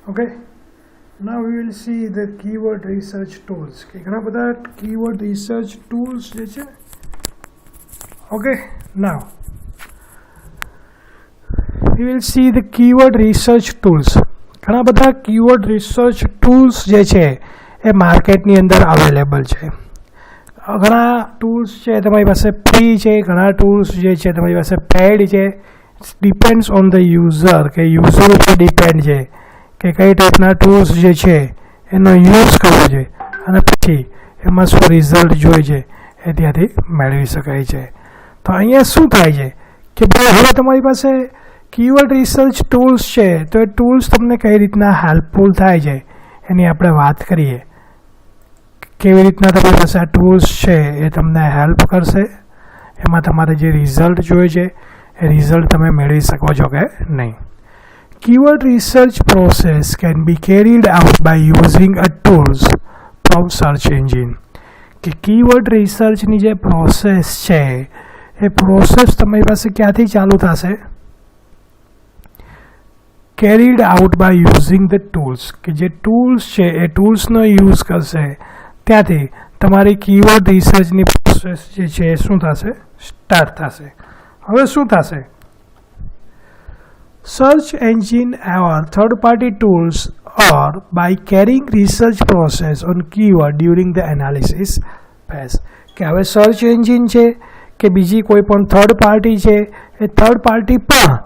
Okay, now we will see the keyword research tools કે ઘણા બધા keyword research tools જે છે. Okay, now we will see the keyword research tools. ઘણા બધા keyword research tools જે છે એ માર્કેટની અંદર અવેલેબલ છે. ઘણા ટૂલ્સ છે તમારી પાસે ફ્રી છે, ઘણા ટૂલ્સ જે છે તમારી પાસે પેડ છે. ડિપેન્ડ્સ ઓન ધ યુઝર કે યુઝર ઉપર ડિપેન્ડ છે કે કઈ ટાઈપના ટૂલ્સ જે છે એનો યુઝ કરવો છે અને પછી એમાં શું રિઝલ્ટ જોઈએ છે એ ત્યાંથી મેળવી શકાય છે. તો અહીંયા શું થાય છે કે ભાઈ હવે તમારી પાસે કીવર્ડ રિસર્ચ ટૂલ્સ છે, તો એ ટૂલ્સ તમને કઈ રીતના હેલ્પફુલ થાય છે એની આપણે વાત કરીએ. કેવી રીતના તમારી પાસે આ ટૂલ્સ છે એ તમને હેલ્પ કરશે, એમાં તમારે જે રિઝલ્ટ જોઈએ છે એ રિઝલ્ટ તમે મેળવી શકો છો કે નહીં. Keyword research process can be carried out by using a tools from search engine. કે keyword research ની જે પ્રોસેસ છે એ પ્રોસેસ તમારી પાસે ક્યાંથી ચાલુ થશે? carried out by using the tools. કે જે ટૂલ્સ છે એ ટૂલ્સનો યુઝ કરશે ત્યાંથી તમારી કીવર્ડ રિસર્ચની પ્રોસેસ જે છે એ શું થશે? સ્ટાર્ટ થશે. હવે શું થશે? Search engine or third-party tools or by carrying research process on keyword during the analysis phase. કે હવે સર્ચ એન્જિન છે કે બીજી કોઈ પણ થર્ડ પાર્ટી છે, એ થર્ડ પાર્ટી પણ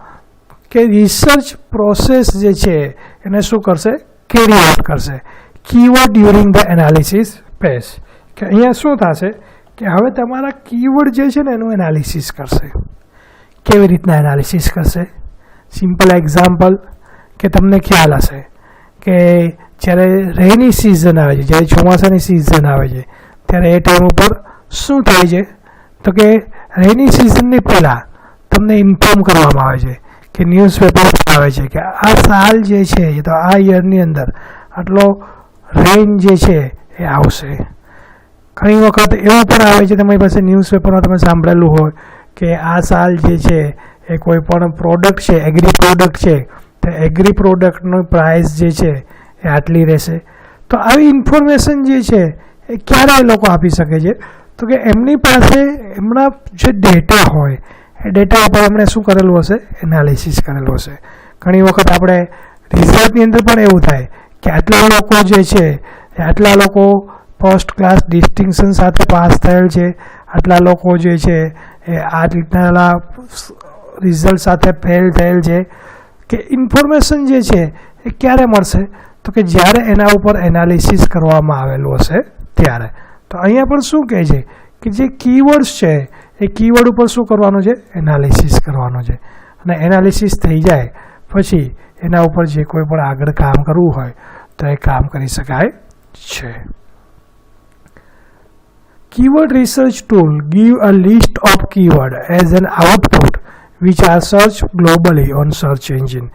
કે રિસર્ચ પ્રોસેસ જે છે એને શું કરશે? કેરી આઉટ કરશે keyword during the analysis phase. કે અહીંયા શું થશે કે હવે તમારા કીવર્ડ જે છે ને એનું એનાલિસિસ કરશે. કેવી રીતના એનાલિસિસ કરશે? સિમ્પલ એક્ઝામ્પલ કે તમને ખ્યાલ હશે કે જ્યારે રેની સિઝન આવે છે, જ્યારે ચોમાસાની સિઝન આવે છે ત્યારે એ ટાઈમ ઉપર શું થાય છે તો કે રેની સિઝનની પહેલાં તમને ઇન્ફોર્મ કરવામાં આવે છે કે ન્યૂઝપેપર આવે છે કે આ સાલ જે છે તો આ યરની અંદર આટલો રેન જે છે એ આવશે. ઘણી વખત એવું પણ આવે છે તમારી પાસે ન્યૂઝપેપરમાં તમે સાંભળેલું હોય કે આ સાલ જે છે એ કોઈ પણ પ્રોડક્ટ છે, એગ્રી પ્રોડક્ટ છે, તો એગ્રી પ્રોડક્ટનું પ્રાઇસ જે છે એ આટલી રહેશે. તો આવી ઇન્ફોર્મેશન જે છે એ ક્યારે એ લોકો આપી શકે છે? તો કે એમની પાસે એમના જે ડેટા હોય એ ડેટા ઉપર એમણે શું કરેલું હશે? એનાલિસિસ કરેલું હશે. ઘણી વખત આપણે રિઝલ્ટની અંદર પણ એવું થાય કે આટલા લોકો જે છે એ આટલા લોકો ફર્સ્ટ ક્લાસ ડિસ્ટિંક્શન સાથે પાસ થયેલ છે, આટલા લોકો જે છે એ આ રીતના રિઝલ્ટ સાથે ફેલ થયેલ છે. કે ઇન્ફોર્મેશન જે છે એ ક્યારે મળશે? તો કે જ્યારે એના ઉપર એનાલિસિસ કરવામાં આવેલું હશે ત્યારે. તો અહીંયા પણ શું કહે છે કે જે કીવર્ડ્સ છે એ કીવર્ડ ઉપર શું કરવાનું છે? એનાલિસિસ કરવાનું છે. અને એનાલિસિસ થઈ જાય પછી એના ઉપર જે કોઈ પણ આગળ કામ કરવું હોય તો એ કામ કરી શકાય છે. Keyword research tool give a list of keyword as an output which are searched globally on search engine.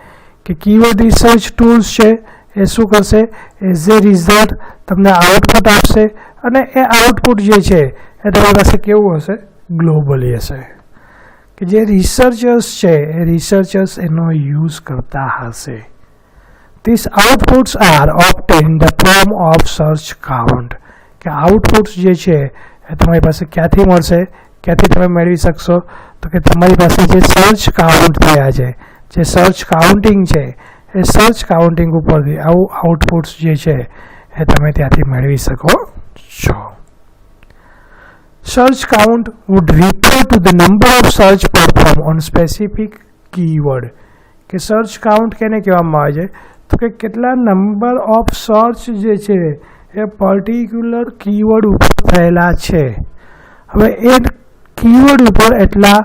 કે keyword research tools છે એ શું કરશે? એઝ એ રિઝલ્ટ તમને આઉટપુટ આપશે અને એ આઉટપુટ જે છે એ તમારી પાસે કેવું હશે? ગ્લોબલી હશે. કે જે રિસર્ચર્સ છે એ રિસર્ચર્સ એનો યુઝ કરતા હશે. These outputs are obtained in the form of search count. કે આઉટપુટ્સ જે છે એ તમારી પાસે ક્યાંથી મળશે? ક્યાંથી તમે મેળવી શકશો? તો કે તમારી પાસે જે સર્ચ કાઉન્ટ થયા છે, જે સર્ચ કાઉન્ટિંગ છે, એ સર્ચ કાઉન્ટિંગ ઉપરથી આવું આઉટપુટ્સ જે છે એ તમે ત્યાંથી મેળવી શકો છો. Search count would refer to the number of search perform on specific keyword. કે સર્ચ કાઉન્ટ કેને કહેવામાં આવે છે? તો કે કેટલા નંબર ઓફ સર્ચ જે છે એ પર્ટિક્યુલર કીવર્ડ ઉપર થયેલા છે. હવે એ કીવર્ડ ઉપર એટલા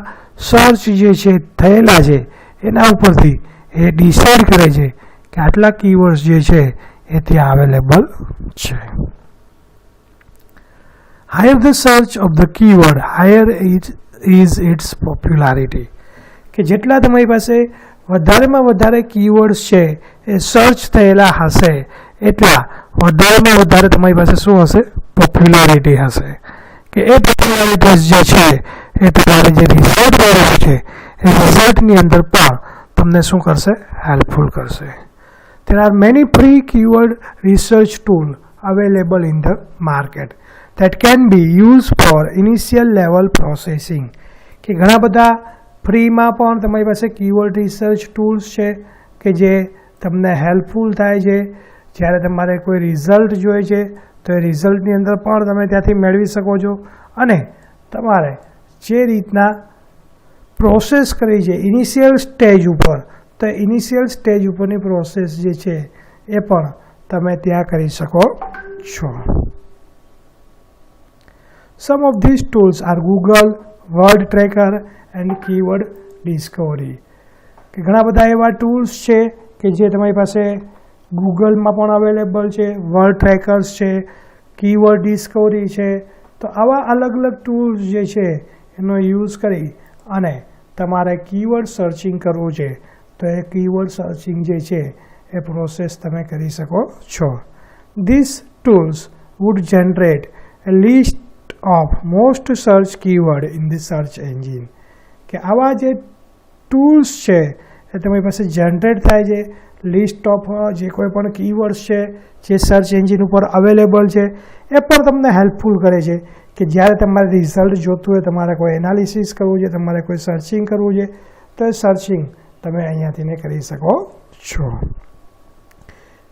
સર્ચ જે છે થયેલા છે એના ઉપરથી એ ડિસાઇડ કરે છે કે આટલા કીવર્ડ્સ જે છે એ ત્યાં અવેલેબલ છે. Higher the search of the keyword higher is its popularity. કે જેટલા તમારી પાસે વધારેમાં વધારે કીવર્ડ્સ છે એ સર્ચ થયેલા હશે એટલા વધારેમાં વધારે તમારી પાસે શું હશે? પોપ્યુલારિટી હશે. કે એ પોપ્યુલારિટીઝ જે છે એ તમારે જે રિઝલ્ટ મેળવ્યું છે એ રિઝલ્ટની અંદર પણ તમને શું કરશે? હેલ્પફુલ કરશે. there are many free keyword research tools available in the market that can be used for initial level processing. કે ઘણા બધા ફ્રીમાં પણ તમારી પાસે કીવર્ડ રિસર્ચ ટૂલ્સ છે કે જે તમને હેલ્પફુલ થાય છે જ્યારે તમારે કોઈ રિઝલ્ટ જોઈએ છે તો એ રિઝલ્ટની અંદર પણ તમે ત્યાંથી મેળવી શકો છો અને તમારે જે રીતના પ્રોસેસ કરી છે ઇનિશિયલ સ્ટેજ ઉપર તો ઇનિશિયલ સ્ટેજ ઉપરની પ્રોસેસ જે છે એ પણ તમે ત્યાં કરી શકો છો. Some of these tools are Google, Word Tracker and Keyword Discovery. કે ઘણા બધા એવા ટૂલ્સ છે કે જે તમારી પાસે ગૂગલમાં પણ અવેલેબલ છે, વર્ડ ટ્રેકર્સ છે, કીવર્ડ ડિસ્કવરી છે. તો આવા અલગ અલગ ટૂલ્સ જે છે એનો યુઝ કરી અને તમારે કીવર્ડ સર્ચિંગ કરવું છે તો એ કીવર્ડ સર્ચિંગ જે છે એ પ્રોસેસ તમે કરી શકો છો. These tools would generate a list of most search keyword in the search engine. કે આવા જે ટૂલ્સ છે એ તમારી પાસે જનરેટ થાય છે લિસ્ટ ઓફ જે કોઈ પણ કીવર્ડ્સ છે જે સર્ચ એન્જિન ઉપર અવેલેબલ છે એ પણ તમને હેલ્પફુલ કરે છે કે જ્યારે તમારે રિઝલ્ટ જોતું હોય, તમારે કોઈ એનાલિસિસ કરવું છે, તમારે કોઈ સર્ચિંગ કરવું છે તો એ સર્ચિંગ તમે અહીંયાથી કરી શકો છો.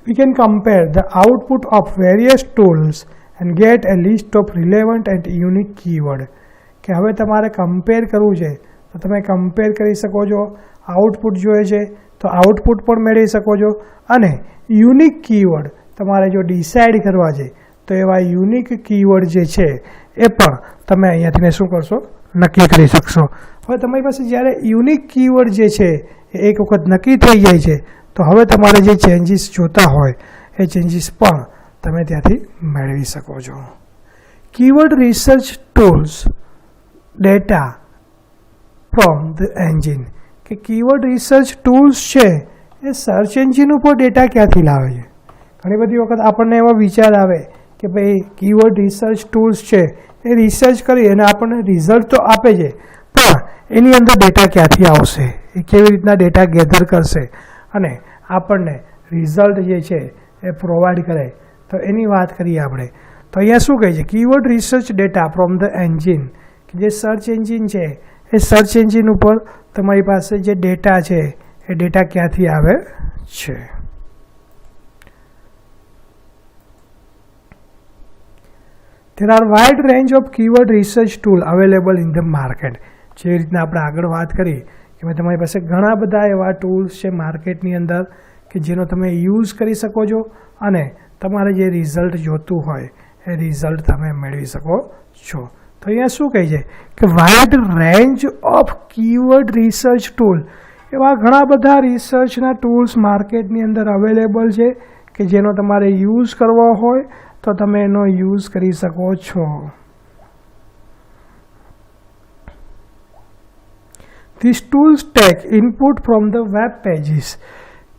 We can compare the output of various tools and get a list of relevant and unique keyword. કે હવે તમારે કમ્પેર કરવું છે તો તમે કમ્પેર કરી શકો છો, આઉટપુટ જોઈએ છે તો આઉટપુટ પણ મેળવી શકો છો અને યુનિક કીવર્ડ તમારે જો ડિસાઇડ કરવા છે તો એવા યુનિક કીવર્ડ જે છે એ પણ તમે અહીંયાથી શું કરશો નક્કી કરી શકશો. હવે તમારી પાસે જ્યારે યુનિક કીવર્ડ જે છે એ એક વખત નક્કી થઈ જાય છે તો હવે તમારે જે ચેન્જીસ જોતા હોય એ ચેન્જીસ પણ તમે ત્યાંથી મેળવી શકો છો. Keyword research tools data from the engine. કે કીવર્ડ રિસર્ચ ટૂલ્સ છે એ સર્ચ એન્જિન ઉપર ડેટા ક્યાંથી લાવે છે. ઘણી બધી વખત આપણને એવો વિચાર આવે કે ભાઈ કીવર્ડ રિસર્ચ ટૂલ્સ છે એ રિસર્ચ કરી અને આપણને રિઝલ્ટ તો આપે છે પણ એની અંદર ડેટા ક્યાંથી આવશે, એ કેવી રીતના ડેટા ગેધર કરશે અને આપણને રિઝલ્ટ જે છે એ પ્રોવાઈડ કરે તો એની વાત કરીએ આપણે. તો અહીંયા શું કહે છે keyword research data from the engine. કે જે સર્ચ એન્જિન છે એ સર્ચ એન્જિન ઉપર તમારી પાસે જે ડેટા છે એ ડેટા ક્યાંથી આવે છે. There are wide range of keyword research tool available in the market. જે રીતના આપણે આગળ વાત કરી કે તમારી પાસે ઘણા બધા એવા ટૂલ્સ છે માર્કેટની અંદર કે જેનો તમે યુઝ કરી શકો છો અને તમારે જે રિઝલ્ટ જોતું હોય એ રિઝલ્ટ તમે મેળવી શકો છો. તો અહીંયા શું કહે છે કે wide range of keyword research tool. એવા ઘણા બધા રિસર્ચના ટૂલ્સ માર્કેટની અંદર અવેલેબલ છે કે જેનો તમારે યુઝ કરવો હોય તો તમે એનો યુઝ કરી શકો છો. These tools take input from the web pages.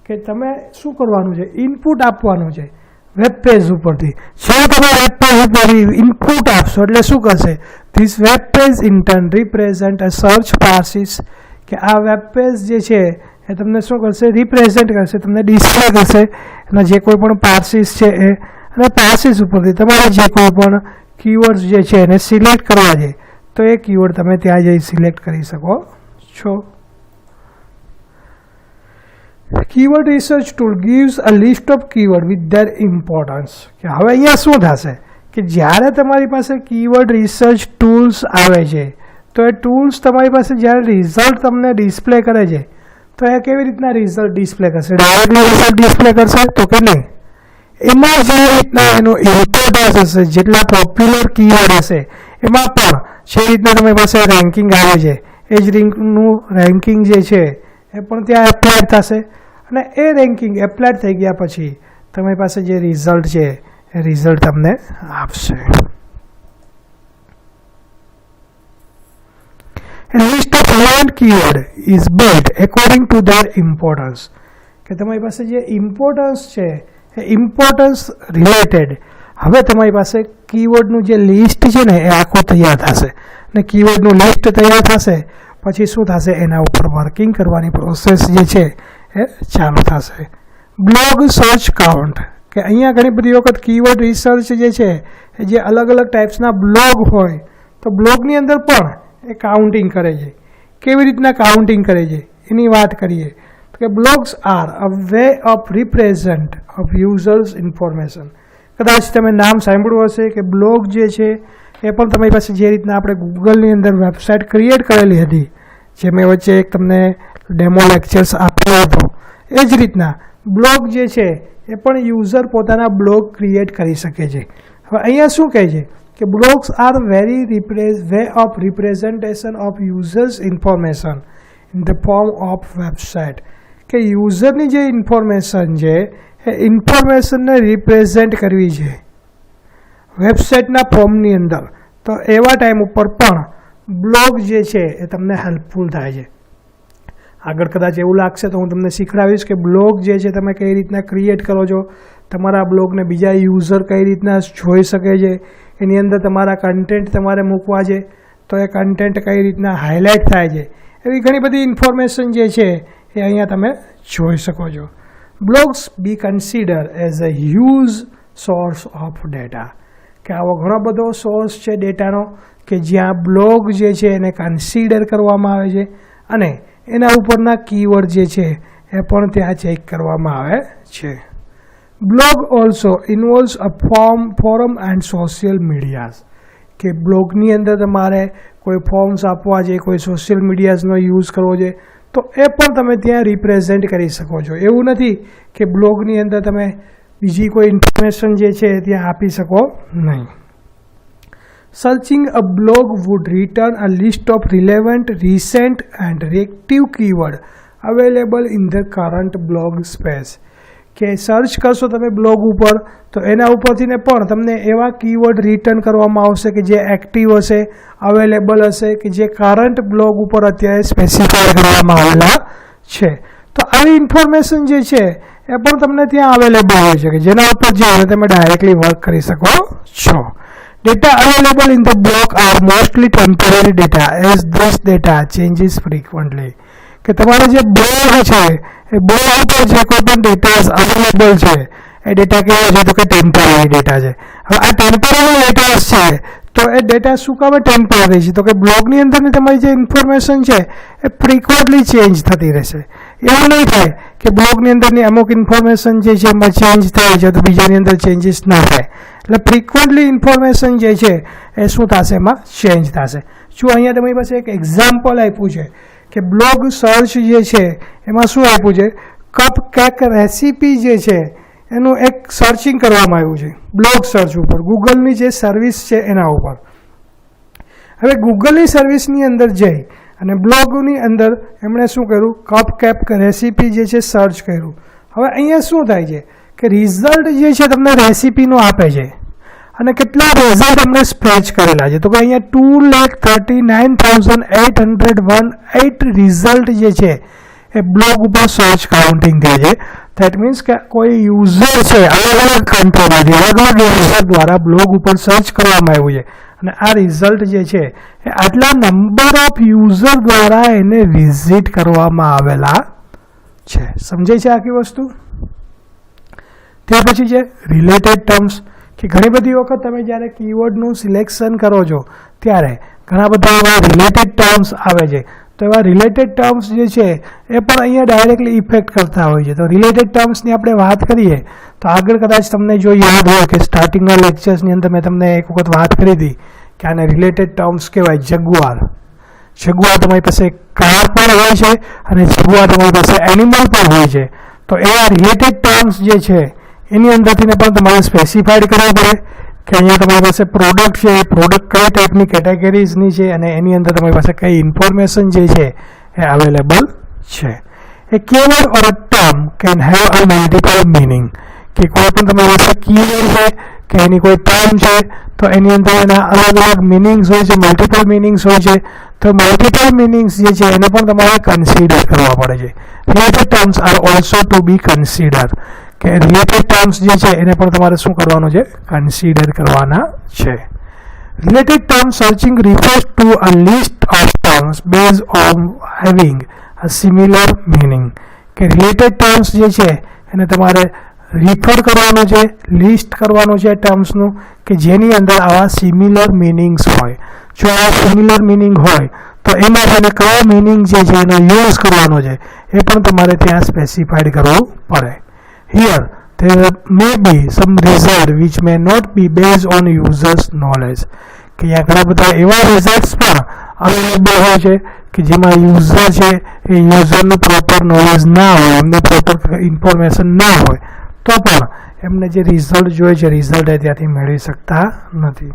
કે તમે શું કરવાનું છે, ઇનપુટ આપવાનું છે વેબ પેજ ઉપરથી. જો તમે વેબ પેજ ઉપર ઇનપુટ આપશો એટલે શું કરશે, this web page in turn represent a search phrases. કે આ વેબ પેજ જે છે એ તમને શું કરશે, રિપ્રેઝન્ટ કરશે, તમને ડિસ્પ્લે કરશે એના જે કોઈ પણ પાર્સિસ છે એ, અને પાર્સિસ ઉપરથી તમારે જે કોઈ પણ કીવર્ડ્સ જે છે એને સિલેક્ટ કરવા છે તો એ કીવર્ડ તમે ત્યાં જઈ સિલેક્ટ કરી શકો છો. Keyword research tool gives a list of keyword with their importance. કે હવે અહીંયા શું થશે કે જ્યારે તમારી પાસે કીવર્ડ રિસર્ચ ટૂલ્સ આવે છે તો એ ટૂલ્સ તમારી પાસે જ્યારે રિઝલ્ટ તમને ડિસ્પ્લે કરે છે તો એ કેવી રીતના રિઝલ્ટ ડિસ્પ્લે કરશે, ડાયરેક્ટલી રિઝલ્ટ ડિસ્પ્લે કરશે તો કે નહીં. એમાં જે રીતના એનું ઇમ્પોર્ટન્સ હશે, જેટલા પોપ્યુલર કીવર્ડ હશે એમાં પણ જે રીતના તમારી પાસે રેન્કિંગ આવે છે એ જ રિંકનું રેન્કિંગ જે છે એ પણ ત્યાં એપ્લાયડ થશે અને એ રેન્કિંગ એપ્લાયડ થઈ ગયા પછી તમારી પાસે જે રિઝલ્ટ છે એ રિઝલ્ટ તમને આપશે. A list of relevant keyword is built according to their importance. કે તમારી પાસે જે ઇમ્પોર્ટન્સ છે એ ઇમ્પોર્ટન્સ રિલેટેડ હવે તમારી પાસે કીવર્ડનું જે લિસ્ટ છે ને એ આખું તૈયાર થશે અને કીવર્ડનું લિસ્ટ તૈયાર થશે પછી શું થશે, એના ઉપર વર્કિંગ કરવાની પ્રોસેસ જે છે એ ચાલુ થશે. બ્લોગ સર્ચ કાઉન્ટ, કે અહીંયા ઘણી બધી વખત કીવર્ડ રિસર્ચ જે છે એ જે અલગ અલગ ટાઈપ્સના બ્લોગ હોય તો બ્લોગની અંદર પણ એ કાઉન્ટિંગ કરે છે. કેવી રીતના કાઉન્ટિંગ કરે છે એની વાત કરીએ તો કે blogs are a way of represent of users information. કદાચ તમે નામ સાંભળ્યું હશે કે બ્લોગ જે છે એ પણ તમારી પાસે જે રીતના આપણે ગૂગલની અંદર વેબસાઇટ ક્રિએટ કરેલી હતી, જે મેં વચ્ચે એક તમને ડેમો લેક્ચર્સ આપ્યો હતો, એ જ રીતના બ્લોગ જે છે એ પણ યુઝર પોતાના બ્લોગ ક્રિએટ કરી શકે છે. હવે અહીંયા શું કહે છે કે blogs are way of representation of users information in the form of website, કે યુઝરની જે ઇન્ફોર્મેશન છે એ ઇન્ફોર્મેશનને રિપ્રેઝેન્ટ કરવી છે વેબસાઇટના ફોર્મની અંદર. તો એવા ટાઈમ ઉપર પણ બ્લોગ જે છે એ તમને હેલ્પફુલ થાય છે. આગળ કદાચ એવું લાગશે તો હું તમને શીખડાવીશ કે બ્લોગ જે છે તમે કઈ રીતના ક્રિએટ કરો છો, તમારા બ્લોગને બીજા યુઝર કઈ રીતના જોઈ શકે છે, એની અંદર તમારા કન્ટેન્ટ તમારે મૂકવા છે તો એ કન્ટેન્ટ કઈ રીતના હાઇલાઇટ થાય છે, એવી ઘણી બધી ઇન્ફોર્મેશન જે છે એ અહીંયા તમે જોઈ શકો છો. Blogs be consider as a huge source of data, કે આવો ઘણો બધો સોર્સ છે ડેટાનો કે જ્યાં બ્લોગ જે છે એને કન્સિડર કરવામાં આવે છે અને એના ઉપરના કીવર્ડ જે છે એ પણ ત્યાં ચેક કરવામાં આવે છે. Blog also involves a forum and social medias, કે બ્લોગની અંદર તમારે કોઈ ફોર્મ્સ આપવા છે, કોઈ સોશિયલ મીડિયાઝનો યુઝ કરવો છે તો એ પણ તમે ત્યાં રિપ્રેઝેન્ટ કરી શકો છો. એવું નથી કે બ્લોગની અંદર તમે બીજી કોઈ ઇન્ફોર્મેશન જે છે ત્યાં આપી શકો નહીં. Searching a blog would return a list of relevant, recent and reactive keyword available in the current blog space, કે સર્ચ કરશો તમે બ્લોગ ઉપર તો એના ઉપરથી ને પણ તમને એવા કીવર્ડ રિટર્ન કરવામાં આવશે કે જે એક્ટિવ હશે, અવેલેબલ હશે, કે જે કરંટ બ્લોગ ઉપર અત્યારે સ્પેસિફાય કરવામાં આવેલા છે. તો આવી ઇન્ફોર્મેશન જે છે એ પણ તમને ત્યાં અવેલેબલ હોય છે કે જેના ઉપર જઈને તમે ડાયરેક્ટલી વર્ક કરી શકો છો. Data available in the blog are mostly temporary data as this data changes frequently, કે તમારે જે બ્લોગ છે એ બ્લોગ ઉપર જે કોઈ પણ ડેટા અવેલેબલ છે એ ડેટા કેવો છે તો કે ટેમ્પરરી ડેટા છે. હવે આ ટેમ્પરરી ડેટા છે તો એ ડેટા શું કામ ટેમ્પરરી છે તો કે બ્લોગની અંદરની તમારી જે ઇન્ફોર્મેશન છે એ ફ્રિકવન્ટલી ચેન્જ થતી રહેશે. એવું નહીં થાય કે બ્લોગની અંદરની અમુક ઇન્ફોર્મેશન જે છે એમાં ચેન્જ થાય છે તો બીજાની અંદર ચેન્જીસ ના થાય. એટલે ફ્રિકવન્ટલી ઇન્ફોર્મેશન જે છે એ શું થશે, એમાં ચેન્જ થશે. શું અહીંયા તમારી પાસે એક એક્ઝામ્પલ આપ્યું છે કે બ્લોગ સર્ચ જે છે એમાં શું આપ્યું છે, કપ કેક રેસીપી જે છે એનું એક સર્ચિંગ કરવામાં આવ્યું છે બ્લોગ સર્ચ ઉપર, ગૂગલની જે સર્વિસ છે એના ઉપર. હવે ગૂગલની સર્વિસની અંદર જઈ અને બ્લોગની અંદર એમણે શું કર્યું, કપ કેક રેસીપી જે છે સર્ચ કર્યું. હવે અહીંયા શું થાય છે કે રિઝલ્ટ જે છે તમને રેસીપીનું આપે છે અને કેટલા રિઝલ્ટ એમણે સ્પ્રેચ કરેલા છે તો કે અહીંયા 2,39,818 રિઝલ્ટ જે છે એ બ્લોગ ઉપર સર્ચ કાઉન્ટિંગ થાય છે. દેટ મીન્સ કે કોઈ યુઝર છે અલગ અલગ કન્ટ્રીમાંથી અલગ અલગ યુઝર દ્વારા બ્લોગ ઉપર સર્ચ કરવામાં આવ્યું છે અને આ રિઝલ્ટ જે છે એ આટલા નંબર ઓફ યુઝર દ્વારા એને વિઝિટ કરવામાં આવેલા છે. સમજાય છે આખી વસ્તુ? ત્યાર પછી છે રિલેટેડ ટર્મ્સ, કે ઘણી બધી વખત તમે જ્યારે કીવર્ડનું સિલેક્શન કરો છો ત્યારે ઘણા બધા એવા રિલેટેડ ટર્મ્સ આવે છે. તો એવા રિલેટેડ ટર્મ્સ જે છે એ પણ અહીંયા ડાયરેક્ટલી ઇફેક્ટ કરતા હોય છે. તો રિલેટેડ ટર્મ્સની આપણે વાત કરીએ તો આગળ કદાચ તમને જો યાદ હોય કે સ્ટાર્ટિંગના લેક્ચર્સની અંદર મેં તમને એક વખત વાત કરી હતી કે આને રિલેટેડ ટર્મ્સ કહેવાય. જગુઆર, જગુઆર તમારી પાસે કાર પણ હોય છે અને જગુઆર તમારી પાસે એનિમલ પણ હોય છે. તો એવા રિલેટેડ ટર્મ્સ જે છે એની અંદરથી પણ તમારે સ્પેસિફાઈડ કરવું પડે કે અહીંયા તમારી પાસે પ્રોડક્ટ છે, એ પ્રોડક્ટ કઈ ટાઈપની કેટેગરીઝની છે અને એની અંદર તમારી પાસે કઈ ઇન્ફોર્મેશન જે છે એ અવેલેબલ છે. A keyword or a term can have a multiple meaning, કે કોઈ પણ તમારી પાસે કીવર્ડ છે કે એની કોઈ ટર્મ છે તો એની અંદર એના અલગ અલગ મિનિંગ્સ હોય છે, મલ્ટિપલ મિનિંગ્સ હોય છે. તો મલ્ટિપલ મિનિંગ્સ જે છે એને પણ તમારે કન્સિડર કરવા પડે છે. Related terms are also two be consider, કે રિલેટેડ ટર્મ્સ જે છે એને પણ તમારે શું કરવાનું છે, કન્સિડર કરવાના છે. Related term searching refers to a list of terms based on having a similar meaning, કે રિલેટેડ ટર્મ્સ જે છે એને તમારે રિફર કરવાનો છે, લિસ્ટ કરવાનું છે ટર્મ્સનું કે જેની અંદર આવા સિમિલર મિનિંગ્સ હોય. જો આવા સિમિલર મિનિંગ હોય તો એમાં તમે કયો મિનિંગ જે છે એનો યુઝ કરવાનો છે એ પણ તમારે ત્યાં સ્પેસિફાઈડ કરવું પડે. Here there may be some result which may not be based on users knowledge, કે અહીંયા ઘણા બધા એવા રિઝલ્ટ્સ પણ અવેલેબલ હોય છે કે જેમાં યુઝર છે એ યુઝરનું પ્રોપર નોલેજ ના હોય, એમને પ્રોપર ઇન્ફોર્મેશન ના હોય તો પણ એમને જે રિઝલ્ટ જોઈએ છે રિઝલ્ટ એ ત્યાંથી મેળવી શકતા નથી.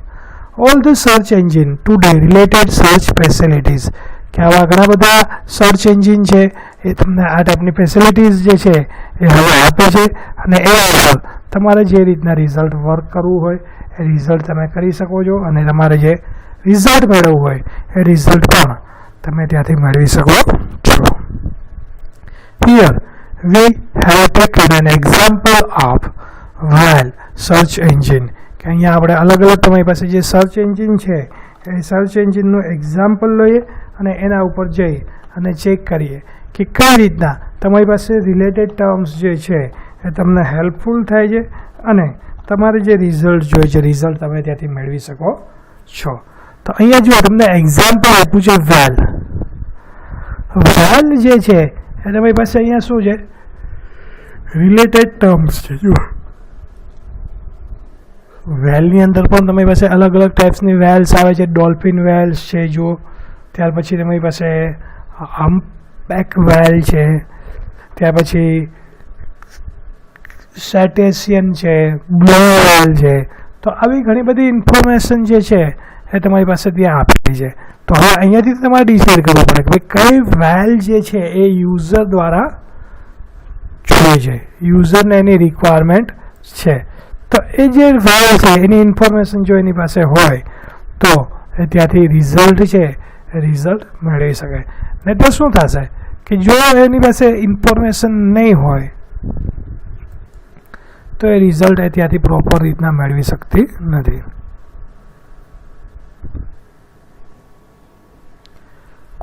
All the search engine today related search facilities, કે આવા ઘણા બધા સર્ચ એન્જિન છે એ તમને આ ટાઈપની ફેસિલિટીઝ જે છે એ હવે આપે છે અને એ ઉપર તમારે જે રીતના રિઝલ્ટ વર્ક કરવું હોય એ રિઝલ્ટ તમે કરી શકો છો અને તમારે જે રિઝલ્ટ મેળવવું હોય એ રિઝલ્ટ પણ તમે ત્યાંથી મેળવી શકો છો. Here we have taken an example of well search engine, કે અહીંયા આપણે અલગ અલગ તમારી પાસે જે સર્ચ એન્જિન છે એ સર્ચ એન્જિનનું એક્ઝામ્પલ લઈએ અને એના ઉપર જઈ અને ચેક કરીએ કે કઈ રીતના તમારી પાસે રિલેટેડ ટર્મ્સ જે છે એ તમને હેલ્પફુલ થાય છે અને તમારે જે રિઝલ્ટ જોઈએ છે રિઝલ્ટ તમે ત્યાંથી મેળવી શકો છો. તો અહીંયા જો તમને એક્ઝામ્પલ આપ્યું છે વેલ. વેલ જે છે એ તમારી પાસે અહીંયા શું છે રિલેટેડ ટર્મ્સ છે. જો વેલની અંદર પણ તમારી પાસે અલગ અલગ ટાઈપ્સની વેલ્સ આવે છે. ડોલ્ફિન વેલ્સ છે, જો ત્યાર પછી તમારી પાસે હમ્પબેક વેલ છે, ત્યાર પછી સેટેશિયન છે, બ્લો વેલ છે. તો આવી ઘણી બધી ઇન્ફોર્મેશન જે છે એ તમારી પાસે ત્યાં આપેલી છે. તો હવે અહીંયાથી તમારે ડિસાઇડ કરવું પડે કે ભાઈ કઈ વેલ જે છે એ યુઝર દ્વારા જોઈએ છે, યુઝરને એની રિક્વાયરમેન્ટ છે. તો એ જે વેલ છે એની ઇન્ફોર્મેશન જો એની પાસે હોય તો એ ત્યાંથી રિઝલ્ટ છે એ રિઝલ્ટ મેળવી શકે. નહીં તો શું થશે કે જો એની પાસે ઇન્ફોર્મેશન નહીં હોય તો એ રિઝલ્ટ એ ત્યાંથી પ્રોપર રીતના મેળવી શકતી નથી.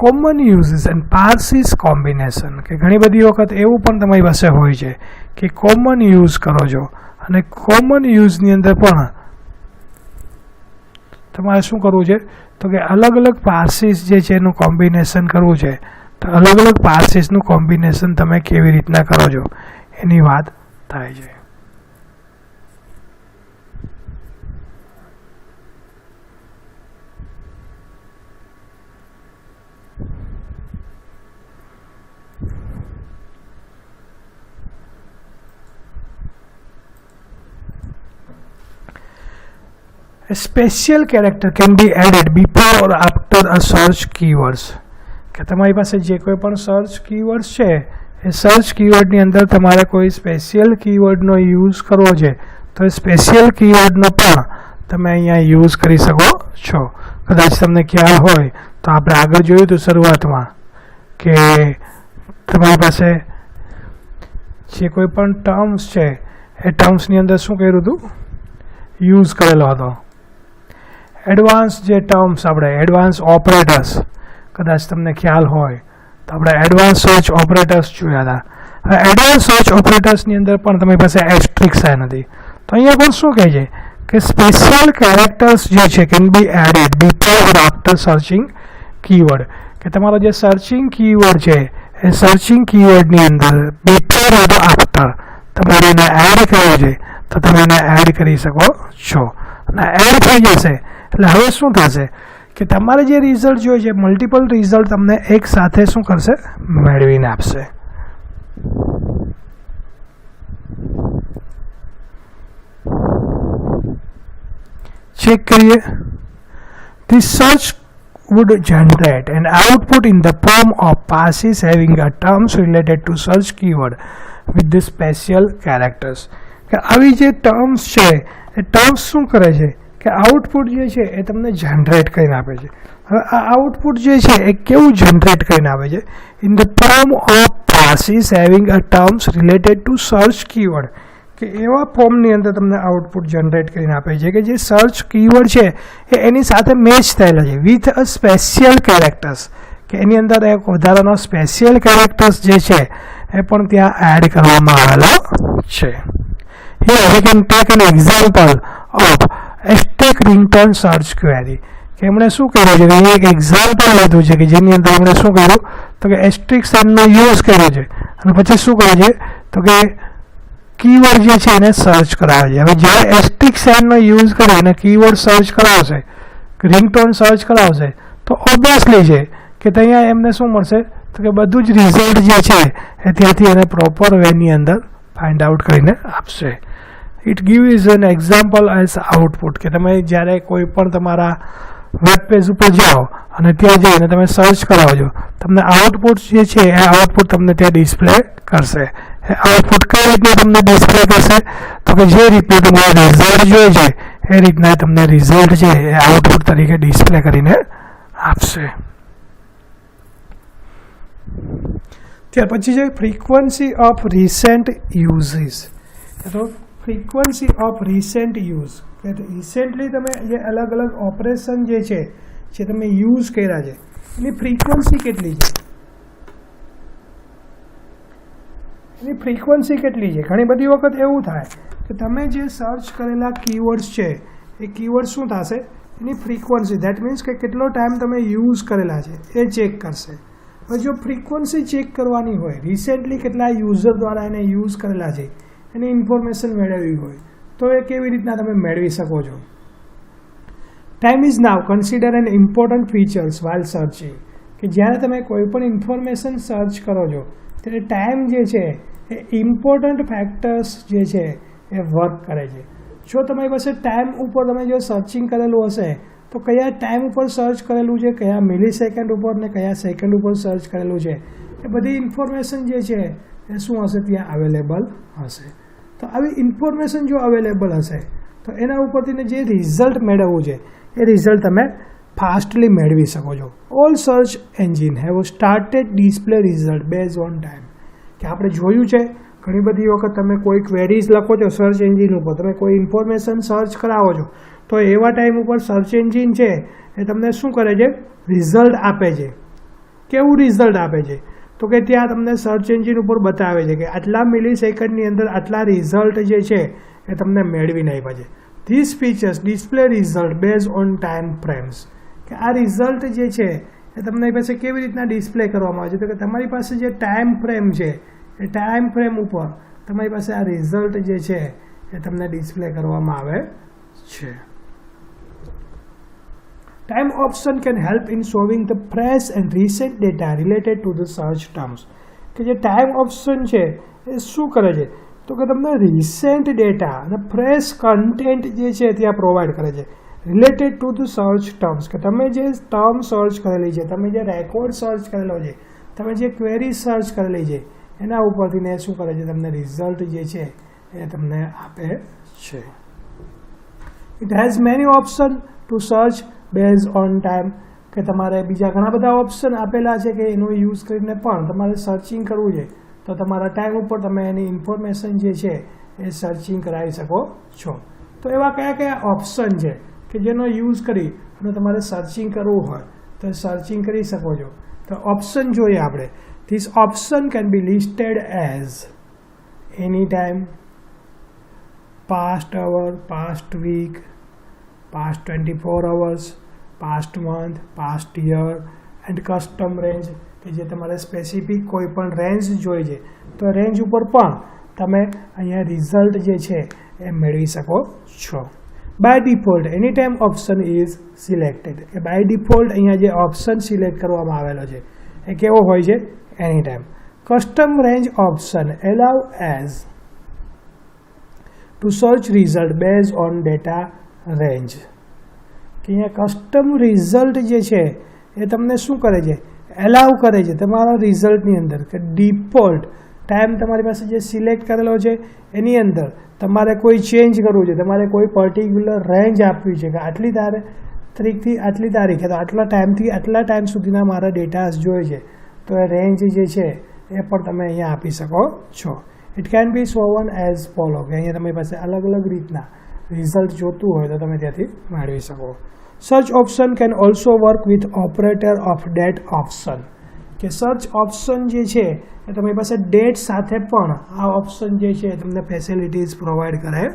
કોમન યુઝિસ એન્ડ પાર્સીસ કોમ્બિનેશન, કે ઘણી બધી વખત એવું પણ તમારી પાસે હોય છે કે કોમન યુઝ કરો છો અને કોમન યુઝની અંદર પણ તમારે શું કરવું છે તો કે અલગ અલગ પાર્સીસ જે છે એનું કોમ્બિનેશન કરવું છે. તો અલગ અલગ પાર્સીસનું કોમ્બિનેશન તમે કેવી રીતના કરો છો એની વાત થાય છે. A special character can be added before or after a search keywords, કે તમારી પાસે જે કોઈ પણ સર્ચ કીવર્ડ્સ છે એ સર્ચ કીવર્ડની અંદર તમારે કોઈ સ્પેશિયલ કીવર્ડનો યુઝ કરવો છે તો એ સ્પેશિયલ કીવર્ડનો પણ તમે અહીંયા યુઝ કરી શકો છો. કદાચ તમને ખ્યાલ હોય તો આપણે આગળ જોયું હતું શરૂઆતમાં કે તમારી પાસે જે કોઈ પણ ટર્મ્સ છે એ ટર્મ્સની અંદર શું કર્યું હતું યુઝ કરેલો હતો. એડવાન્સ જે ટર્મ્સ આપણે એડવાન્સ ઓપરેટર્સ, કદાચ તમને ખ્યાલ હોય તો આપણે એડવાન્સ સર્ચ ઓપરેટર્સ જોયા હતા. હવે એડવાન્સ સર્ચ ઓપરેટર્સની અંદર પણ તમારી પાસે એસ્ટ્રિક્સ નથી. તો અહીંયા પણ શું કહે છે કે સ્પેશિયલ કેરેક્ટર્સ જે છે can be added before or after searching keyword, કે તમારો જે સર્ચિંગ કીવર્ડ છે એ સર્ચિંગ કીવર્ડની અંદર બિફોર ઓર આફ્ટર તમારે એને એડ કરવો છે તો તમે એને એડ કરી શકો છો. અને એડ થઈ જશે એટલે હવે શું થશે કે તમારે જે રિઝલ્ટ જોઈએ છે મલ્ટિપલ રિઝલ્ટ તમને એક સાથે શું કરશે મેળવીને આપશે. ચેક કરીએ. This search would generate an output in the form of passes having a terms related to search keyword with the special characters, કે આવી જે ટર્મ્સ છે એ ટર્મ્સ શું કરે છે કે આઉટપુટ જે છે એ તમને જનરેટ કરીને આપે છે. હવે આ આઉટપુટ જે છે એ કેવું જનરેટ કરીને આપે છે in the form of passes having a terms related to search keyword, કે એવા ફોર્મની અંદર તમને આઉટપુટ જનરેટ કરીને આપે છે કે જે સર્ચ કીવર્ડ છે એ એની સાથે મેચ થયેલા છે વિથ અ સ્પેશિયલ કેરેક્ટર્સ, કે એની અંદર એક વધારાનો સ્પેશિયલ કેરેક્ટર્સ જે છે એ પણ ત્યાં એડ કરવામાં આવેલો છે. Here we can take an example of asterisk ringtone search query. કે એમણે શું કર્યું છે કે એક એક્ઝામ્પલ લીધું છે કે જેની અંદર એમણે શું કર્યું તો કે એસ્ટ્રિક સાઇનનો યુઝ કર્યો છે અને પછી શું કરે છે તો કે કીવર્ડ જે છે એને સર્ચ કરાવે છે. હવે જ્યારે એસ્ટ્રિક સાઇનનો યુઝ કરે અને કીવર્ડ સર્ચ કરાવશે, રિંગટોન સર્ચ કરાવશે, તો ઓબ્વિયસલી છે કે ત્યાં એમને શું મળશે તો કે બધું જ રિઝલ્ટ જે છે એ ત્યાંથી એને પ્રોપર વેની અંદર ફાઇન્ડ આઉટ કરીને આપશે. It gives an example as output કે તમે જ્યારે કોઈ પણ તમારા વેબ પેજ ઉપર જાઓ અને ત્યાં જઈને તમે સર્ચ કરાવજો, તમને આઉટપુટ જે છે એ આઉટપુટ તમને ત્યાં ડિસ્પ્લે કરશે. એ આઉટપુટ કઈ રીતના તમને ડિસ્પ્લે કરશે તો કે જે રીતનું તમારે રિઝલ્ટ જોઈએ છે એ રીતના તમને રિઝલ્ટ છે એ આઉટપુટ તરીકે ડિસ્પ્લે કરીને આપશે. ત્યાર પછી છે ફ્રીક્વન્સી ઓફ રિસેન્ટ યુઝીસ. તો ફ્રીક્વન્સી ઓફ રિસેન્ટ યુઝ કે રિસેન્ટલી તમે જે અલગ અલગ ઓપરેશન જે છે જે તમે યુઝ કર્યા છે એની ફ્રીક્વન્સી કેટલી છે, એની ફ્રીક્વન્સી કેટલી છે. ઘણી બધી વખત એવું થાય કે તમે જે સર્ચ કરેલા કીવર્ડ્સ છે એ કીવર્ડ શું થશે એની ફ્રીક્વન્સી, દેટ મીન્સ કે કેટલો ટાઈમ તમે યુઝ કરેલા છે એ ચેક કરશે. હવે જો ફ્રીક્વન્સી ચેક કરવાની હોય, રિસેન્ટલી કેટલા યુઝર દ્વારા એને યુઝ કરેલા છે એની ઇન્ફોર્મેશન મેળવવી હોય તો એ કેવી રીતના તમે મેળવી શકો છો. Time is now consider N important features while searching કે જ્યારે તમે કોઈ પણ ઇન્ફોર્મેશન સર્ચ કરો છો ત્યારે ટાઈમ જે છે એ ઇમ્પોર્ટન્ટ ફેક્ટર્સ જે છે એ વર્ક કરે છે. જો તમારી પાસે ટાઈમ ઉપર તમે જો સર્ચિંગ કરેલું હશે તો કયા ટાઈમ ઉપર સર્ચ કરેલું છે, કયા મિલી સેકન્ડ ઉપર ને કયા સેકન્ડ ઉપર સર્ચ કરેલું છે એ બધી ઇન્ફોર્મેશન જે છે એ શું હશે ત્યાં અવેલેબલ હશે. તો આવી ઇન્ફોર્મેશન જો અવેલેબલ હશે તો એના ઉપરથી જે રિઝલ્ટ મેળવવું છે એ રિઝલ્ટ તમે ફાસ્ટલી મેળવી શકો છો. All search engine have started display result base on time કે આપણે જોયું છે ઘણી બધી વખત તમે કોઈ ક્વેરીઝ લખો છો સર્ચ એન્જિન ઉપર, તમે કોઈ ઇન્ફોર્મેશન સર્ચ કરાવો છો તો એવા ટાઈમ ઉપર સર્ચ એન્જિન છે એ તમને શું કરે છે રિઝલ્ટ આપે છે. કેવું રિઝલ્ટ આપે છે તો કે ત્યાં તમને સર્ચ એન્જિન ઉપર બતાવે છે કે આટલા મિલી સેકન્ડની અંદર આટલા રિઝલ્ટ જે છે એ તમને મેળવીને આપ્યા છે. This features display result base on time frames કે આ રિઝલ્ટ જે છે એ તમને પાસે કેવી રીતના ડિસ્પ્લે કરવામાં આવે છે તો કે તમારી પાસે જે ટાઈમ ફ્રેમ છે એ ટાઈમ ફ્રેમ ઉપર તમારી પાસે આ રિઝલ્ટ જે છે એ તમને ડિસ્પ્લે કરવામાં આવે છે. Time option can help in showing the fresh and recent data related to the search terms. કે જે ટાઈમ ઓપ્શન છે એ શું કરે છે તો કે તમને રિસેન્ટ ડેટા અને ફ્રેશ કન્ટેન્ટ જે છે ત્યાં પ્રોવાઈડ કરે છે related to the search terms કે તમે જે ટર્મ સર્ચ કરેલી છે, તમે જે રેકોર્ડ સર્ચ કરેલો છે, તમે જે ક્વેરી સર્ચ કરેલી છે એના ઉપરથી ને શું કરે છે તમને રિઝલ્ટ જે છે એ તમને આપે છે. It has many option to search base on time કે તમારે બીજા ઘણા બધા ઓપ્શન આપેલા છે કે એનો યુઝ કરીને પણ તમારે સર્ચિંગ કરવું છે તો તમારા ટાઈમ ઉપર તમે એની ઇન્ફોર્મેશન જે છે એ સર્ચિંગ કરાવી શકો છો. તો એવા કયા કયા ઓપ્શન છે કે જેનો યુઝ કરી અને તમારે સર્ચિંગ કરવું હોય તો સર્ચિંગ કરી શકો છો. તો ઓપ્શન જોઈએ આપણે. This option can be listed as any time, past hour, past week, past 24 hours, past month, past year and custom range કે જે તમારે સ્પેસિફિક કોઈ પણ રેન્જ જોઈએ છે તો રેન્જ ઉપર પણ તમે અહીંયા રિઝલ્ટ જે છે એ મેળવી શકો છો. By default any time option is selected કે બાય ડિફોલ્ટ અહીંયા જે ઓપ્શન સિલેક્ટ કરવામાં આવેલો છે એ કેવો હોય છે એની time. Custom range option allow us to search result base on data range કે અહીંયા કસ્ટમ રિઝલ્ટ જે છે એ તમને શું કરે છે એલાઉ કરે છે તમારા રિઝલ્ટની અંદર કે ડિફોલ્ટ ટાઈમ તમારી પાસે જે સિલેક્ટ કરેલો છે એની અંદર તમારે કોઈ ચેન્જ કરવું છે, તમારે કોઈ પર્ટિક્યુલર રેન્જ આપવી છે કે આટલી તારીખથી આટલી તારીખે તો આટલા ટાઈમથી આટલા ટાઈમ સુધીના મારા ડેટાસ જોઈએ છે તો એ રેન્જ જે છે એ પણ તમે અહીંયા આપી શકો છો. It can be shown as follow કે અહીંયા તમારી પાસે અલગ અલગ રીતના રિઝલ્ટ જોતું હોય તો તમે ત્યાંથી મેળવી શકો. Search option can also work with operator of date option કે સર્ચ ઓપ્શન જે છે એ તમારી પાસે ડેટ સાથે પણ આ ઓપ્શન જે છે તમને ફેસિલિટીઝ પ્રોવાઈડ કરે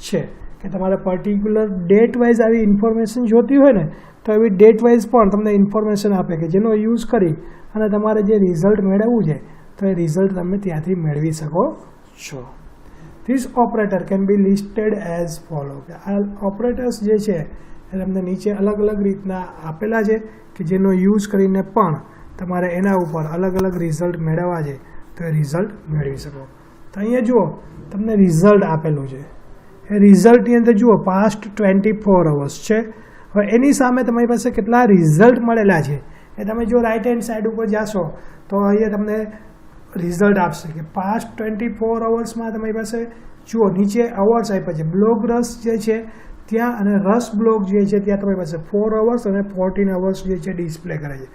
છે કે તમારે પર્ટિક્યુલર ડેટ વાઇઝ આવી ઇન્ફોર્મેશન જોતી હોય ને તો એવી ડેટ વાઇઝ પણ તમને ઇન્ફોર્મેશન આપે કે જેનો યુઝ કરી અને તમારે જે રિઝલ્ટ મેળવવું છે તો એ રિઝલ્ટ તમે ત્યાંથી મેળવી શકો છો. This operator can be listed as follow કે આ ઓપરેટર્સ જે છે એ તમને નીચે અલગ અલગ રીતના આપેલા છે કે જેનો યુઝ કરીને પણ તમારે એના ઉપર અલગ અલગ રિઝલ્ટ મેળવવા છે તો એ રિઝલ્ટ મેળવી શકો. તો અહીંયા જુઓ તમને રિઝલ્ટ આપેલું છે. એ રિઝલ્ટની અંદર જુઓ પાસ્ટ 24 અવર્સ છે. હવે એની સામે તમારી પાસે કેટલા રિઝલ્ટ મળેલા છે એ તમે જો રાઇટ હેન્ડ સાઈડ ઉપર જાશો તો અહીંયા તમને રિઝલ્ટ આપશે કે પાસ્ટ 24 અવર્સમાં તમારી પાસે જુઓ નીચે અવર્સ આપ્યા છે. બ્લોગ રસ જે છે ત્યાં અને રસ બ્લોગ જે છે ત્યાં તમારી પાસે 4 અવર્સ અને 14 અવર્સ જે છે ડિસ્પ્લે કરે છે.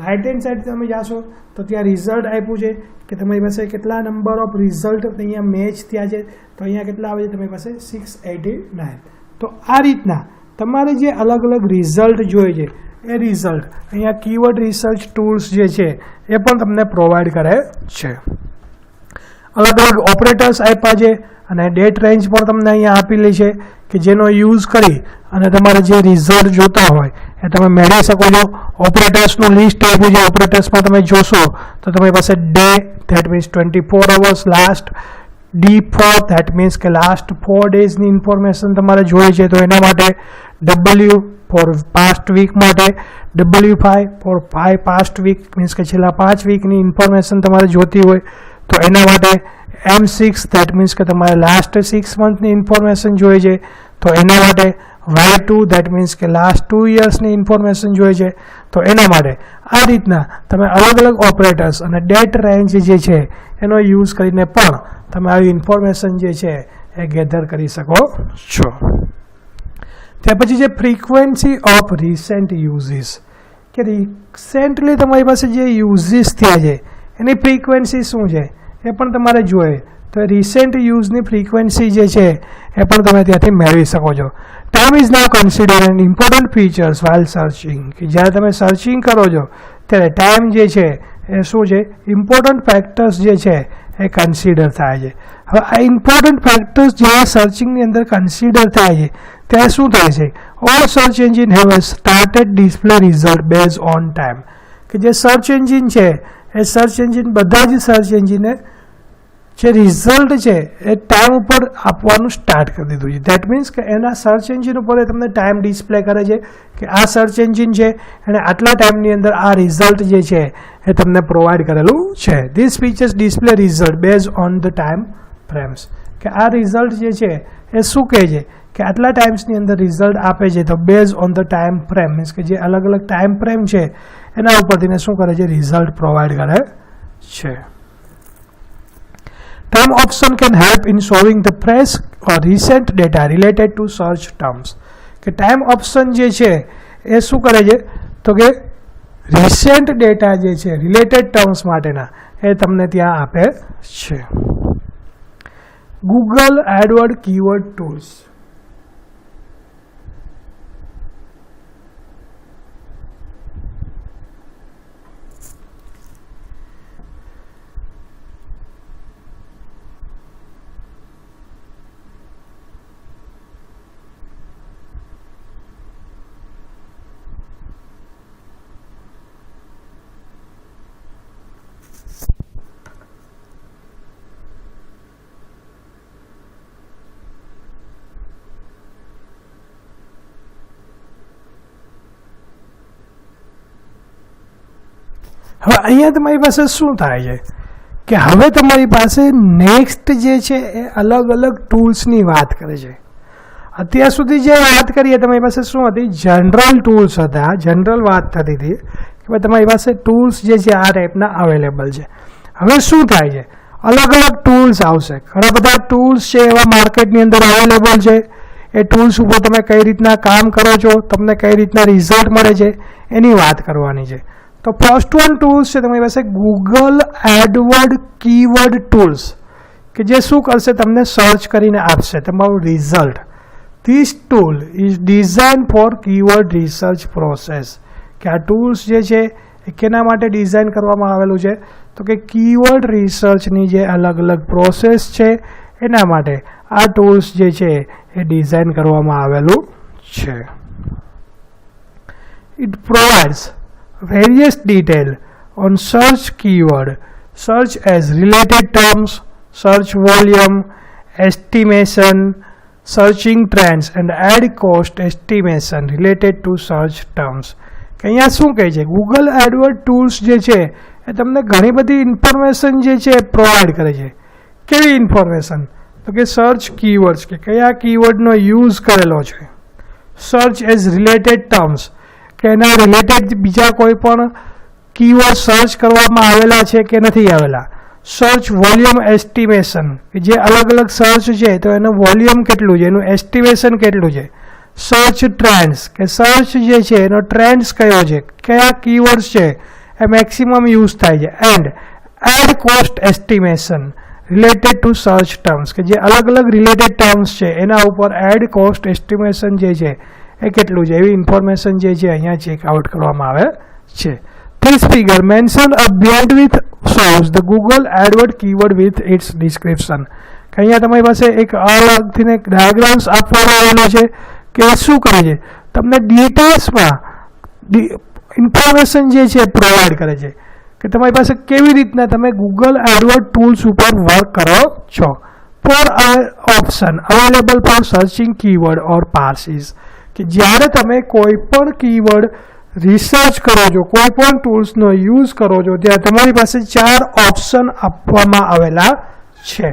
રાઇટ હેન્ડ સાઈડ તમે જાશો તો ત્યાં રિઝલ્ટ આપ્યું છે કે તમારી પાસે કેટલા નંબર ઓફ રિઝલ્ટ અહીંયા મેચ થયા છે તો અહીંયા કેટલા આવે છે તમારી પાસે 689. તો આ રીતના તમારે જે અલગ અલગ રિઝલ્ટ જોઈએ છે એ રિઝલ્ટ અહીંયા કીવર્ડ રિસર્ચ ટૂલ્સ જે છે એ પણ તમને પ્રોવાઈડ કરે છે. અલગ અલગ ઓપરેટર્સ આપ્યા છે અને ડેટ રેન્જ પણ તમને અહીંયા આપેલી છે કે જેનો યુઝ કરી અને તમારે જે રિઝલ્ટ જોતા હોય એ તમે મેળવી શકો છો. ઓપરેટર્સનું લિસ્ટ આપ્યું છે. ઓપરેટર્સમાં તમે જોશો તો તમારી પાસે day that means 24 hours, last D4 that means કે લાસ્ટ 4 ડેઝની ઇન્ફોર્મેશન તમારે જોઈએ છે તો એના માટે W ફોર પાસ્ટ વીક માટે, W5 four 5 past week means કે છેલ્લા 5 વીકની ઇન્ફોર્મેશન તમારે જોતી હોય તો એના માટે M6 ધેટ મીન્સ કે તમારે લાસ્ટ 6 મંથની ઇન્ફોર્મેશન જોઈએ છે તો એના માટે Y2 ધેટ મીન્સ કે લાસ્ટ 2 યર્સની ઇન્ફોર્મેશન જોઈએ છે તો એના માટે આ રીતના તમે અલગ અલગ ઓપરેટર્સ અને ડેટ રેન્જ જે છે એનો યુઝ કરીને પણ તમે આવી ઇન્ફોર્મેશન જે છે એ ગેધર કરી શકો છો. ત્યાર પછી જે ફ્રીક્વન્સી ઓફ રિસેન્ટ યુઝીસ કે રિસેન્ટલી તમારી પાસે જે યુઝીસ થયા છે એની ફ્રીક્વન્સી શું છે એ પણ તમારે જોઈએ તો રિસેન્ટ યુઝની ફ્રીક્વન્સી જે છે એ પણ તમે ત્યાંથી મેળવી શકો છો. Time is now consider N important features while searching કે જ્યારે તમે સર્ચિંગ કરો છો ત્યારે ટાઈમ જે છે એ શું છે ઇમ્પોર્ટન્ટ ફેક્ટર્સ જે છે એ કન્સિડર થાય છે. હવે આ ઇમ્પોર્ટન્ટ ફેક્ટર્સ જ્યારે સર્ચિંગની અંદર કન્સિડર થાય છે ત્યારે શું થાય છે all search engine have started display result base on time કે જે સર્ચ એન્જિન છે એ સર્ચ એન્જિન બધા જ સર્ચ એન્જિને જે રિઝલ્ટ છે એ ટાઈમ ઉપર આપવાનું સ્ટાર્ટ કરી દીધું છે. ધેટ મીન્સ કે એના સર્ચ એન્જિન ઉપર એ તમને ટાઈમ ડિસ્પ્લે કરે છે કે આ સર્ચ એન્જિન છે અને આટલા ટાઈમની અંદર આ રિઝલ્ટ જે છે એ તમને પ્રોવાઈડ કરેલું છે. This features display result base on the time frames કે આ રિઝલ્ટ જે છે એ શું કહે છે કે આટલા ટાઈમ્સની અંદર રિઝલ્ટ આપે છે તો base on the time frame means કે જે અલગ અલગ ટાઈમ ફ્રેમ છે એના ઉપરથી શું કરે છે રિઝલ્ટ પ્રોવાઈડ કરે છે. Term option can help in showing the fresh or recent data related to search terms કે ટાઈમ ઓપ્શન જે છે એ શું કરે છે તો કે રિસેન્ટ ડેટા જે છે રિલેટેડ ટર્મ્સ માટેના એ તમને ત્યાં આપે છે. Google AdWords કીવર્ડ ટૂલ્સ હવે અહીંયા તમારી પાસે શું થાય છે કે હવે તમારી પાસે નેક્સ્ટ જે છે એ અલગ અલગ ટૂલ્સની વાત કરે છે. અત્યાર સુધી જે વાત કરીએ તમારી પાસે શું હતી જનરલ ટૂલ્સ હતા. જનરલ વાત થતી હતી કે ભાઈ તમારી પાસે ટૂલ્સ જે છે આ ટાઈપના અવેલેબલ છે. હવે શું થાય છે અલગ અલગ ટૂલ્સ આવશે. ઘણા બધા ટૂલ્સ છે એવા માર્કેટની અંદર અવેલેબલ છે. એ ટૂલ્સ ઉપર તમે કઈ રીતના કામ કરો છો તમને કઈ રીતના રિઝલ્ટ મળે છે એની વાત કરવાની છે. તો ફર્સ્ટ વન ટૂલ્સ છે તમારી પાસે ગૂગલ એડવર્ડ કીવર્ડ ટૂલ્સ કે જે શું કરશે તમને સર્ચ કરીને આપશે તમારું result. This tool is design four keyword research process કે આ ટૂલ્સ જે છે એ કેના માટે ડિઝાઇન કરવામાં આવેલું છે? તો કે કીવર્ડ રિસર્ચની જે અલગ અલગ પ્રોસેસ છે એના માટે આ ટૂલ્સ જે છે એ ડિઝાઇન કરવામાં આવેલું છે. It provides various detail on search keyword, search as related terms, search volume, estimation, searching trends and ad cost estimation related to search terms. કે અહીંયા શું કહે છે? ગૂગલ એડવર્ડ ટૂલ્સ જે છે એ તમને ઘણી બધી ઇન્ફોર્મેશન જે છે એ પ્રોવાઈડ કરે છે. કેવી ઇન્ફોર્મેશન? તો કે સર્ચ કીવર્ડ્સ, કે કયા કીવર્ડનો યુઝ કરેલો છે. સર્ચ એઝ રિલેટેડ ટર્મ્સ, કે એના રિલેટેડ બીજા કોઈ પણ કીવર્ડ સર્ચ કરવામાં આવેલા છે કે નથી આવેલા. સર્ચ વોલ્યુમ એસ્ટિમેશન, કે જે અલગ અલગ સર્ચ છે તો એનું વોલ્યુમ કેટલું છે, એનું એસ્ટિમેશન કેટલું છે. સર્ચ ટ્રેન્ડ્સ, કે સર્ચ જે છે એનો ટ્રેન્ડ્સ કયો છે, કયા કીવર્ડ્સ છે એ મેક્સિમમ યુઝ થાય છે. And ad cost estimation related to search terms, કે જે અલગ અલગ રિલેટેડ ટર્મ્સ છે એના ઉપર એડ કોસ્ટ એસ્ટિમેશન જે છે એ કેટલું છે એવી ઇન્ફોર્મેશન જે છે અહીંયા ચેકઆઉટ કરવામાં આવે છે. This figure mention a bandwidth shows the Google AdWords keyword with its description. કે અહીંયા તમારી પાસે એક અલગથી એક ડાયાગ્રામ્સ આપવામાં આવેલો છે કે શું કરે છે, તમને ડિટેલ્સમાં ઇન્ફોર્મેશન જે છે પ્રોવાઈડ કરે છે કે તમારી પાસે કેવી રીતના તમે ગૂગલ એડવર્ડ ટૂલ્સ ઉપર વર્ક કરો છો. Four option available for searching keyword or phrases, કે જ્યારે તમે કોઈ પણ કીવર્ડ રિસર્ચ કરો છો, કોઈ પણ ટૂલ્સનો યુઝ કરો છો, ત્યાં તમારી પાસે 4 ઓપ્શન આપવામાં આવેલા છે.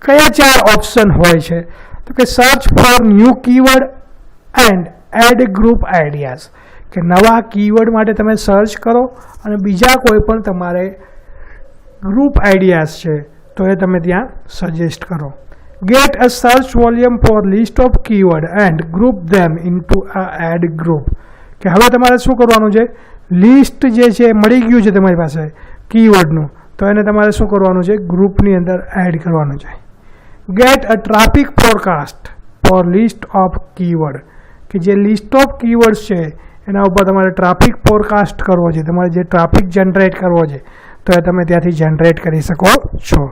કયા 4 ઓપ્શન હોય છે? તો કે search for new keyword and ad group ideas, કે નવા કીવર્ડ માટે તમે સર્ચ કરો અને બીજા કોઈ પણ તમારે ગ્રુપ આઈડિયાઝ છે તો એ તમે ત્યાં સજેસ્ટ કરો. Get a search volume for list of keyword and group them into a ad group, કે હવે તમારે શું કરવાનું છે, લિસ્ટ જે છે મળી ગયું છે તમારી પાસે કીવર્ડનું, તો એને તમારે શું કરવાનું છે, ગ્રુપની અંદર એડ કરવાનું છે. Get a traffic forecast for list of keyword, કે જે લિસ્ટ ઓફ કીવર્ડ્સ છે એના ઉપર તમારે ટ્રાફિક ફોરકાસ્ટ કરવો છે, તમારે જે ટ્રાફિક જનરેટ કરવો છે તો એ તમે ત્યાંથી જનરેટ કરી શકો છો.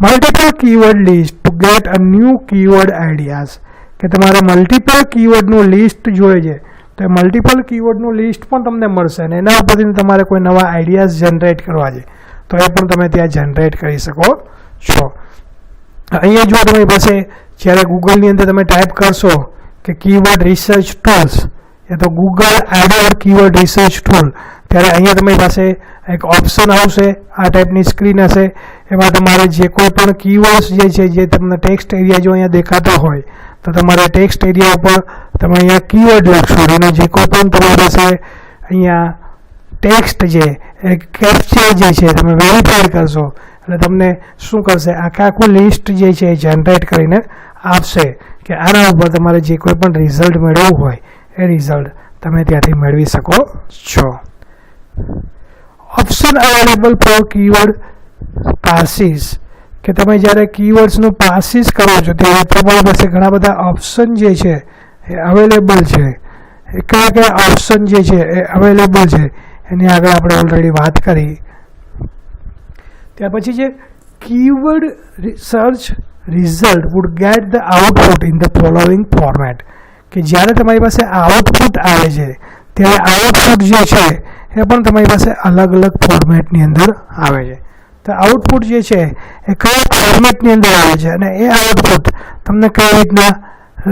Multiple keyword list two get a new keyword ideas, કે તમારે મલ્ટિપલ કીવર્ડનું લિસ્ટ જોઈએ છે તો એ મલ્ટિપલ કીવર્ડનું લિસ્ટ પણ તમને મળશે અને એના ઉપરથી તમારે કોઈ નવા આઈડિયાઝ જનરેટ કરવા છે તો એ પણ તમે ત્યાં જનરેટ કરી શકો છો. અહીંયા જો તમારી પાસે જ્યારે ગૂગલની અંદર તમે ટાઈપ કરશો કે કીવર્ડ રિસર્ચ ટૂલ્સ એ તો Google Edward keyword research tool, ત્યારે અહીંયા તમારી પાસે એક ઓપ્શન આવશે, આ ટાઈપની સ્ક્રીન હશે, એમાં તમારે જે કોઈ પણ કીવર્ડ્સ જે છે જે તમને ટેક્સ્ટ એરિયા જો અહીંયા દેખાતો હોય તો તમારે ટેક્સ્ટ એરિયા ઉપર તમે અહીંયા કીવર્ડ લખશો અને જે કોઈ પણ તમારી પાસે અહીંયા ટેક્સ્ટ છે એ કેપ્ચર જે છે તમે વેરીફાઈ કરશો એટલે તમને શું કરશે, આખું લિસ્ટ જે છે એ જનરેટ કરીને આપશે કે આના ઉપર તમારે જે કોઈ પણ રિઝલ્ટ મેળવવું હોય એ રિઝલ્ટ તમે ત્યાંથી મેળવી શકો છો. ઓપ્શન અવેલેબલ ફોર કીવર્ડ પાર્સીસ, કે તમે જ્યારે કીવર્ડ્સનું પાર્સીસ કરો છો ત્યારે તમારી પાસે ઘણા બધા ઓપ્શન જે છે એ અવેલેબલ છે. એ કયા કયા ઓપ્શન જે છે એ અવેલેબલ છે એની આગળ આપણે ઓલરેડી વાત કરી. ત્યાર પછી છે keyword search result would get the output in the following format, કે જ્યારે તમારી પાસે આઉટપુટ આવે છે ત્યારે આઉટપુટ જે છે એ પણ તમારી પાસે અલગ અલગ ફોર્મેટની અંદર આવે છે. તો આઉટપુટ જે છે એ કયા ફોર્મેટની અંદર આવે છે અને એ આઉટપુટ તમને કઈ રીતના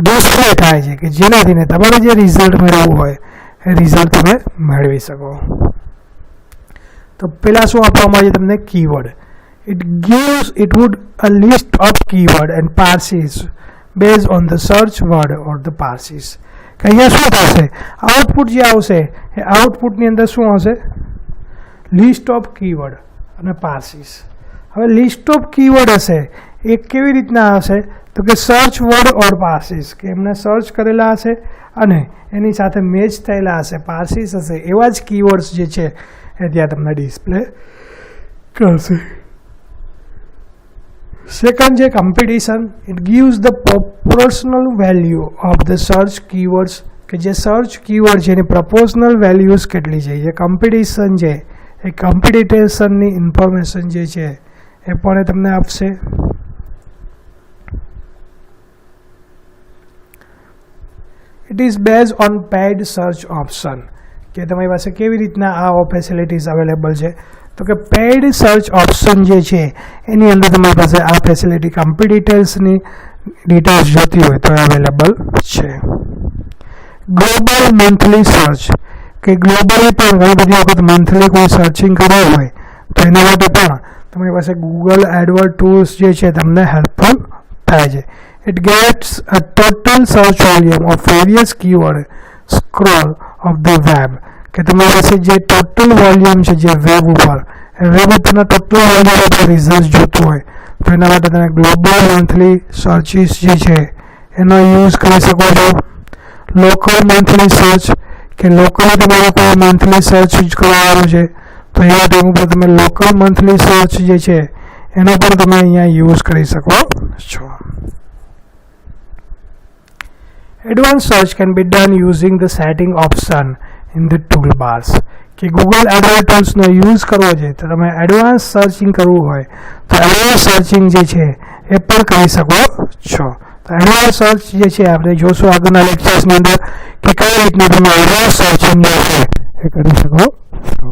ડિસ્પ્લે થાય છે કે જેનાથી તમારે જે રિઝલ્ટ મેળવવું હોય એ રિઝલ્ટ તમે મેળવી શકો. તો પહેલાં શું આપવામાં આવે છે તમને, keyword. It would a list of keyword and parses based on the search word or the parses. કે અહીંયા શું થશે, આઉટપુટ જે આવશે એ આઉટપુટની અંદર શું આવશે, લિસ્ટ ઓફ કીવર્ડ અને પાર્સીસ. હવે લિસ્ટ ઓફ કીવર્ડ હશે એ કેવી રીતના આવશે તો કે સર્ચ વર્ડ ઓર પાર્સીસ, કે એમને સર્ચ કરેલા હશે અને એની સાથે મેચ થયેલા હશે, પાર્સીસ હશે, એવા જ કીવર્ડ્સ જે છે એ ત્યાં તમને ડિસ્પ્લે કરશે. સેકન્ડ છે competition. It gives the proportional value of the search keywords, કે જે સર્ચ કીવર્ડ છે એની પ્રપોર્શનલ વેલ્યુઝ કેટલી છે. જે કમ્પિટિશન છે એ કમ્પિટિશનની ઇન્ફોર્મેશન જે છે એ પણ એ તમને આપશે. It is base on paid search option, કે તમારી પાસે કેવી રીતના આ ફેસિલિટીઝ અવેલેબલ છે, તો કે પેડ સર્ચ ઓપ્શન જે છે એની અંદર તમારી પાસે આ ફેસિલિટી કમ્પિટિટર્સની ડિટેલ્સ જોતી હોય તો અવેલેબલ છે. ગ્લોબલ મંથલી સર્ચ, કે ગ્લોબલી પણ ઘણી બધી વખત મંથલી કોઈ સર્ચિંગ કરવું હોય તો એના માટે પણ તમારી પાસે ગૂગલ એડવર્ડ ટૂલ્સ જે છે તમને હેલ્પફુલ થાય છે. It gets a total search volume of various keyword scroll of the web, કે તમારી પાસે જે ટોટલ વોલ્યુમ છે જે વેબ ઉપર, વેબ ઉપરના ટોટલ વોલ્યુમ ઉપર રિઝલ્ટ જોતું હોય તો એના માટે તમે ગ્લોબલ મંથલી સર્ચિસ જે છે એનો યુઝ કરી શકો છો. લોકલ મંથલી સર્ચ, કે લોકલી તમારે કોઈ મંથલી સર્ચ કરવાનું છે તો એવા ટાઈમ ઉપર તમે લોકલ મંથલી સર્ચ જે છે એનો પણ તમે અહીંયા યુઝ કરી શકો છો. Advanced search can be done using the setting option in the toolbars, કે Google AdWords tools નો યુઝ કરવો છે તો તમે એડવાન્સ સર્ચિંગ કરવું હોય તો એડવાન્સ સર્ચિંગ જે છે એ પણ કરી શકો છો. તો એડવાન્સ સર્ચ જે છે આપણે જોશું આગળના લેક્ચર્સની અંદર કે કઈ રીતના તમે એડવાન્સ સર્ચિંગ જે છે એ કરી શકો છો.